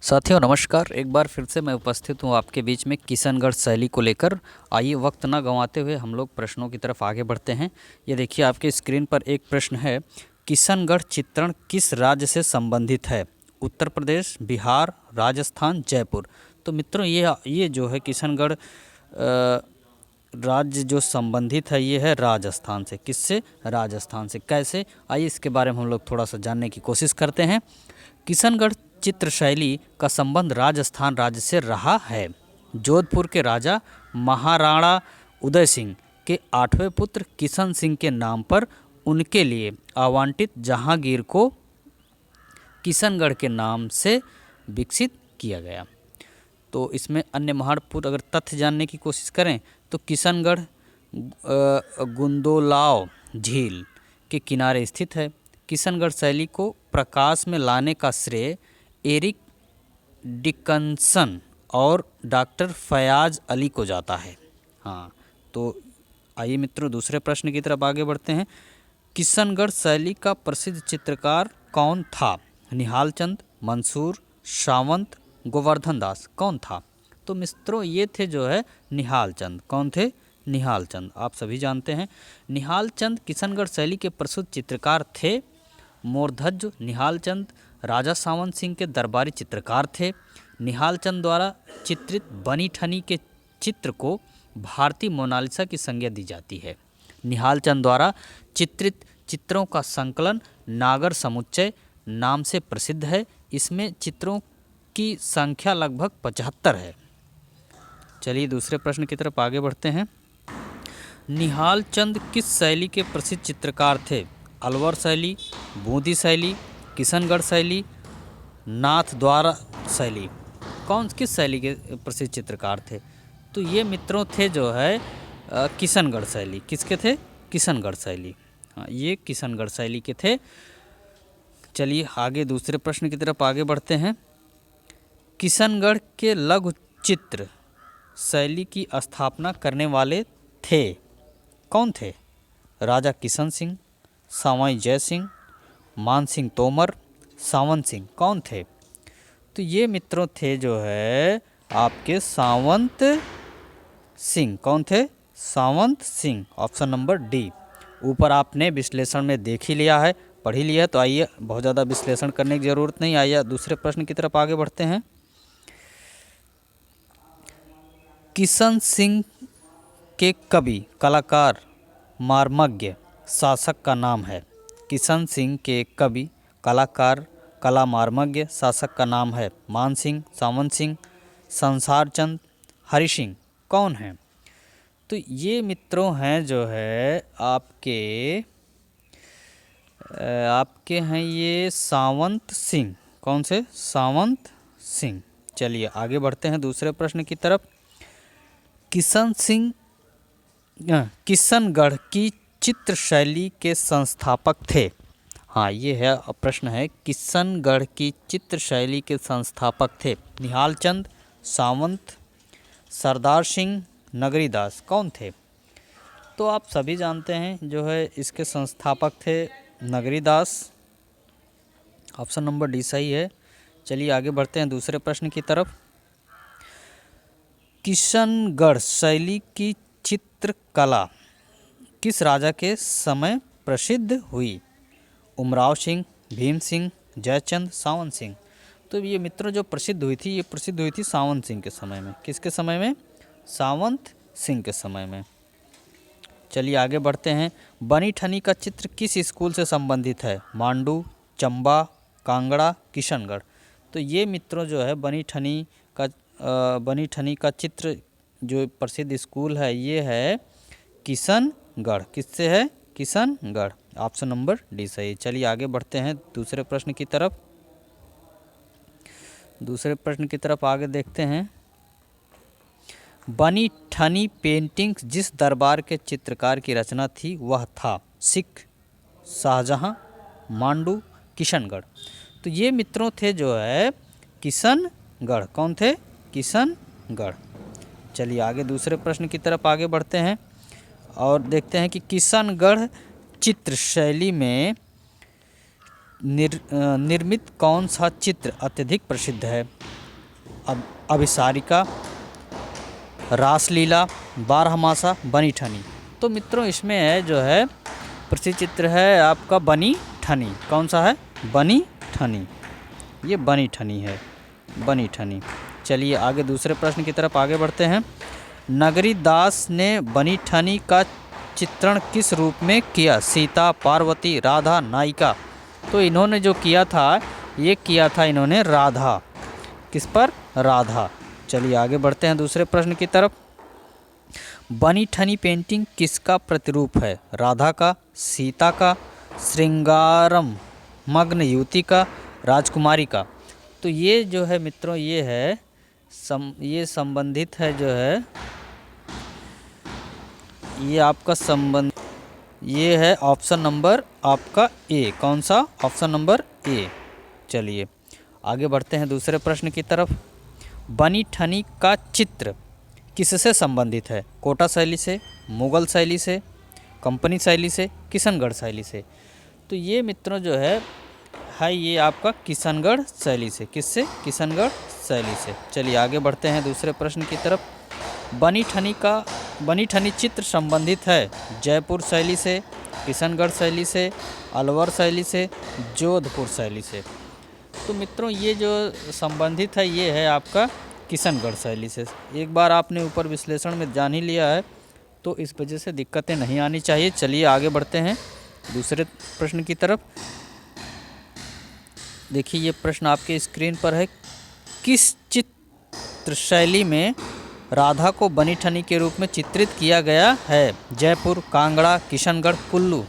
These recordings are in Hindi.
साथियों नमस्कार। एक बार फिर से मैं उपस्थित हूँ आपके बीच में किशनगढ़ शैली को लेकर। आइए वक्त ना गंवाते हुए हम लोग प्रश्नों की तरफ आगे बढ़ते हैं। ये देखिए आपके स्क्रीन पर एक प्रश्न है, किशनगढ़ चित्रण किस राज्य से संबंधित है? उत्तर प्रदेश, बिहार, राजस्थान, जयपुर। तो मित्रों ये जो है किशनगढ़ राज्य जो संबंधित है ये है राजस्थान से। किससे? राजस्थान से। कैसे? आइए इसके बारे में हम लोग थोड़ा सा जानने की कोशिश करते हैं। किशनगढ़ चित्र शैली का संबंध राजस्थान राज्य से रहा है। जोधपुर के राजा महाराणा उदय सिंह के 8वें पुत्र किशन सिंह के नाम पर उनके लिए आवंटित जहांगीर को किशनगढ़ के नाम से विकसित किया गया। तो इसमें अन्य महत्वपूर्ण अगर तथ्य जानने की कोशिश करें तो किशनगढ़ गुंदोलाव झील के किनारे स्थित है। किशनगढ़ शैली को प्रकाश में लाने का श्रेय एरिक डिकन्सन और डॉक्टर फयाज अली को जाता है। हाँ, तो आइए मित्रों दूसरे प्रश्न की तरफ आगे बढ़ते हैं। किशनगढ़ शैली का प्रसिद्ध चित्रकार कौन था? निहाल चंद, मंसूर, सावंत, गोवर्धन दास। कौन था? तो मित्रों ये थे जो है निहाल चंद। कौन थे? निहाल चंद। आप सभी जानते हैं निहाल चंद किशनगढ़ शैली के प्रसिद्ध चित्रकार थे। मोरध्वज निहाल चंद राजा सावंत सिंह के दरबारी चित्रकार थे। निहाल चंद द्वारा चित्रित बनी ठनी के चित्र को भारतीय मोनालिसा की संज्ञा दी जाती है। निहाल चंद द्वारा चित्रित चित्रों का संकलन नागर समुच्चय नाम से प्रसिद्ध है। इसमें चित्रों की संख्या लगभग 75 है। चलिए दूसरे प्रश्न की तरफ आगे बढ़ते हैं। निहाल चंद किस शैली के प्रसिद्ध चित्रकार थे? अलवर शैली, बूंदी शैली, किशनगढ़ शैली, नाथद्वारा शैली। किस शैली के प्रसिद्ध चित्रकार थे? तो ये मित्रों थे जो है किशनगढ़ शैली। किसके थे? किशनगढ़ शैली। हाँ, ये किशनगढ़ शैली के थे। चलिए आगे दूसरे प्रश्न की तरफ आगे बढ़ते हैं। किशनगढ़ के लघु चित्र शैली की स्थापना करने वाले थे। कौन थे? राजा किशन सिंह, सावाई जय सिंह, मान सिंह तोमर, सावंत सिंह। कौन थे? तो ये मित्रों थे जो है आपके सावंत सिंह। कौन थे? Sawant Singh. Option number D. ऊपर आपने विश्लेषण में देख ही लिया है, पढ़ ही लिया है, तो आइए बहुत ज़्यादा विश्लेषण करने की ज़रूरत नहीं। आइए दूसरे प्रश्न की तरफ आगे बढ़ते हैं। किशन सिंह के कवि, कलाकार, मार्मज्ञ शासक का नाम है। किशन सिंह के कवि, कलाकार, कला मार्मज्ञ शासक का नाम है मान सिंह, सावंत सिंह, संसार चंद, हरि सिंह। कौन हैं? तो ये मित्रों हैं जो है आपके हैं ये सावंत सिंह। कौन से? सावंत सिंह। चलिए आगे बढ़ते हैं दूसरे प्रश्न की तरफ। किशनगढ़ की चित्र शैली के संस्थापक थे। हाँ, ये है प्रश्न है, किशनगढ़ की चित्र शैली के संस्थापक थे निहाल चंद, सावंत, सरदार सिंह, नगरीदास। कौन थे? तो आप सभी जानते हैं जो है इसके संस्थापक थे नगरीदास। ऑप्शन नंबर डी सही है। चलिए आगे बढ़ते हैं दूसरे प्रश्न की तरफ। किशनगढ़ शैली की चित्रकला किस राजा के समय प्रसिद्ध हुई? उमराव सिंह, भीम सिंह, जयचंद, सावंत सिंह। तो ये मित्रों जो प्रसिद्ध हुई थी, ये प्रसिद्ध हुई थी सावंत सिंह के समय में। किसके समय में? सावंत सिंह के समय में। चलिए आगे बढ़ते हैं। बनी ठनी का चित्र किस स्कूल से संबंधित है? मांडू, चंबा, कांगड़ा, किशनगढ़। तो ये मित्रों जो है बनी ठनी का चित्र जो प्रसिद्ध स्कूल है ये है किशनगढ़। किससे है? किशनगढ़। ऑप्शन नंबर डी सही। चलिए आगे बढ़ते हैं दूसरे प्रश्न की तरफ। दूसरे प्रश्न की तरफ आगे देखते हैं। बनी ठनी पेंटिंग्स जिस दरबार के चित्रकार की रचना थी वह था सिख, शाहजहां, मांडू, किशनगढ़। तो ये मित्रों थे जो है किशनगढ़। कौन थे? किशनगढ़। चलिए आगे दूसरे प्रश्न की तरफ आगे बढ़ते हैं और देखते हैं कि किशनगढ़ चित्र शैली में निर्मित कौन सा चित्र अत्यधिक प्रसिद्ध है? अभिसारिका, रासलीला, बारहमासा, बनी ठनी। तो मित्रों इसमें है जो है प्रसिद्ध चित्र है आपका बनी ठनी। कौन सा है? बनी ठनी। ये बनी ठनी है, बनी ठनी। चलिए आगे दूसरे प्रश्न की तरफ आगे बढ़ते हैं। नगरी दास ने बनी ठनी का चित्रण किस रूप में किया? सीता, पार्वती, राधा, नायिका। तो इन्होंने जो किया था, ये किया था इन्होंने राधा। किस पर? राधा। चलिए आगे बढ़ते हैं दूसरे प्रश्न की तरफ। बनी ठनी पेंटिंग किसका प्रतिरूप है? राधा का, सीता का, श्रृंगारम मग्न युवती का, राजकुमारी का। तो ये जो है मित्रों ये है ये संबंधित है जो है ये आपका संबंध, ये है ऑप्शन नंबर आपका ए। कौन सा? Option number A. चलिए आगे बढ़ते हैं दूसरे प्रश्न की तरफ। बनी ठनी का चित्र किससे संबंधित है? कोटा शैली से, मुगल शैली से, कंपनी शैली से, किशनगढ़ शैली से। तो ये मित्रों जो है ये आपका किशनगढ़ शैली से। किससे? किशनगढ़ शैली से। चलिए आगे बढ़ते हैं दूसरे प्रश्न की तरफ। बनी ठनी चित्र संबंधित है जयपुर शैली से, किशनगढ़ शैली से, अलवर शैली से, जोधपुर शैली से। तो मित्रों ये जो संबंधित है ये है आपका किशनगढ़ शैली से। एक बार आपने ऊपर विश्लेषण में जान ही लिया है तो इस वजह से दिक्कतें नहीं आनी चाहिए। चलिए आगे बढ़ते हैं दूसरे प्रश्न की तरफ। देखिए ये प्रश्न आपके स्क्रीन पर है। किस चित्र शैली में राधा को बनी ठनी के रूप में चित्रित किया गया है? जयपुर, कांगड़ा, किशनगढ़, कुल्लू।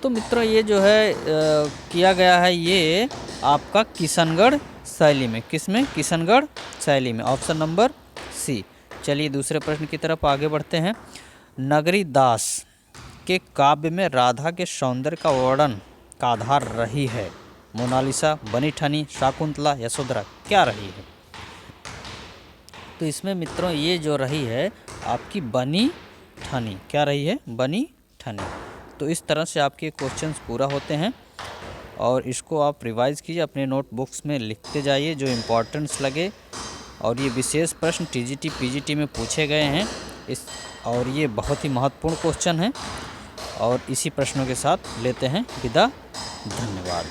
तो मित्रों ये जो है किया गया है ये आपका किशनगढ़ शैली में। किस में? किशनगढ़ शैली में। Option number C. चलिए दूसरे प्रश्न की तरफ आगे बढ़ते हैं। नगरी दास के काव्य में राधा के सौंदर्य का वर्णन का आधार रही है? मोनालिसा, बनी ठनी, शाकुंतला, यशोधरा। क्या रही है? तो इसमें मित्रों ये जो रही है आपकी बनी ठनी। क्या रही है? बनी ठनी। तो इस तरह से आपके क्वेश्चंस पूरा होते हैं और इसको आप रिवाइज कीजिए, अपने नोटबुक्स में लिखते जाइए जो इम्पोर्टेंट्स लगे। और ये विशेष प्रश्न टीजीटी पीजीटी में पूछे गए हैं और ये बहुत ही महत्वपूर्ण क्वेश्चन हैं। और इसी प्रश्नों के साथ लेते हैं विदा। धन्यवाद।